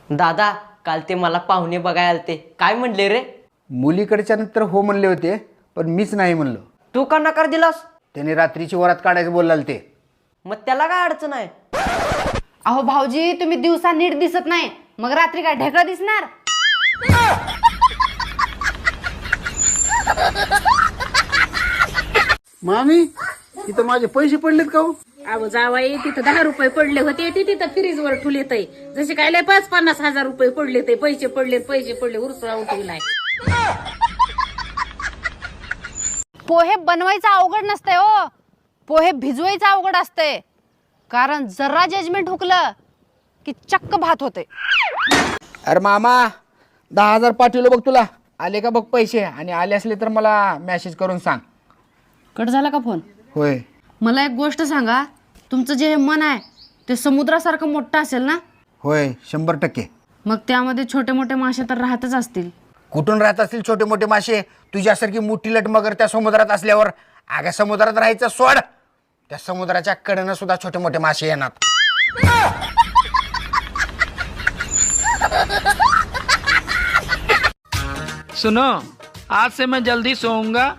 दादा काल ते मला पाहुणे बघायला आलते, काय म्हणले रे? मुलीकडच्या नंतर हो म्हणले होते, पण मीच नाही म्हणलो. तू का नकार दिलास? त्याने रात्रीची वरात काढायचं बोलाल ते. मग त्याला काय अडचण आहे? अहो भाऊजी, तुम्ही दिवसा नीट दिसत नाही, मग रात्री काय ढेकळं दिसणार? मामी इथं माझे पैसे पडलेत का? अहो जावाई, तिथं 10 रुपये पडले होते, ते तिथं फ्रीजवर ठुलेत. जसे काय लय 50-50 रुपये पडले, ते पैसे पडले उरसुळा उठविलाय. पोहे बनवायचं अवघड नसतंय हो, पोहे भिजवायचं अवघड असतंय. कारण जरा जजमेंट हुकलं की चक्क भात होते. अरे मामा 10,000 पाठवलं बघ तुला. आले का बघ पैसे, आणि आले असले तर मला मेसेज करून सांग. कट झाला का फोन? होय. मला एक गोष्ट सांगा, तुमचं जे हे मन आहे ते समुद्रासारखं मोठं असेल ना? होय 100%. मग त्यामध्ये छोटे मोठे मासे तर राहतच असतील. कुठून राहत असतील छोटे मोठे मासे? तुझ्यासारखी मोठी लट मगर त्या समुद्रात असल्यावर अगं समुद्रात राहायचं सोड. त्या समुद्राच्या कडेनं सुद्धा छोटे मोठे मासे येणार. सुनो, आज से मैं जल्दी सोऊंगा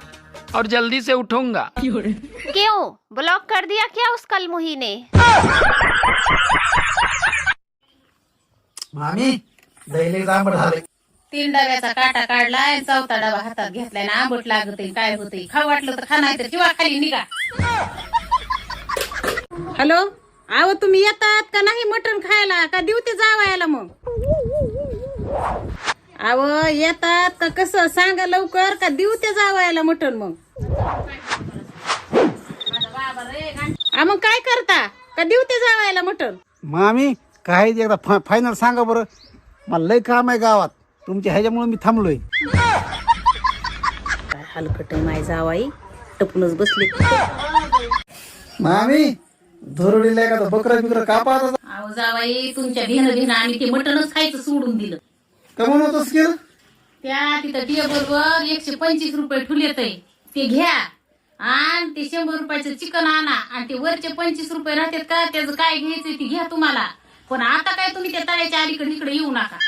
और जल्दी से उठूंगा. क्यों ब्लॉक कर दिया क्या उस कलमुही ने? मामी दैले जांभळ झाले. 3 डब्याचा काटा काढलाय, 4था डबा हातात घेतलाय ना. आंबट लागते काय होते, खाऊ वाटलं तर खा, नाही तर किंवा खाली निघा. हॅलो, अहो तुम्ही येतात का नाही मटण खायला, का देऊ ते जावायला? मग अहो येतात का कसं सांगा लवकर, का देऊ ते जावायला मटण? मग मग काय करता, का देऊ ते जावायला मटण? मामी काय एकदा फायनल सांगा बरं, मला लय काम आहे गावात तुमच्या, ह्याच्यामुळे मी थांबलोय. काय हलकट माय जावाई, टपूनच बसली. मामी धोरडीला एखादा बकरा बिकरा कापा. अहो जावाई, तुमच्या भिन आम्ही ते मटणच खायचं सोडून दिलं. कमवून होतच केलं. त्या तिथं टेबलवर 125 रुपये ठुलेत, ते घ्या. आणि ते 100 रुपयाचं चिकन आणा, आणि ते वरचे 25 रुपये राहतात का, त्याचं काय घ्यायचं ते घ्या तुम्हाला. पण आता काय तुम्ही त्या तळ्याच्या अलीकडे इकडे येऊ नका.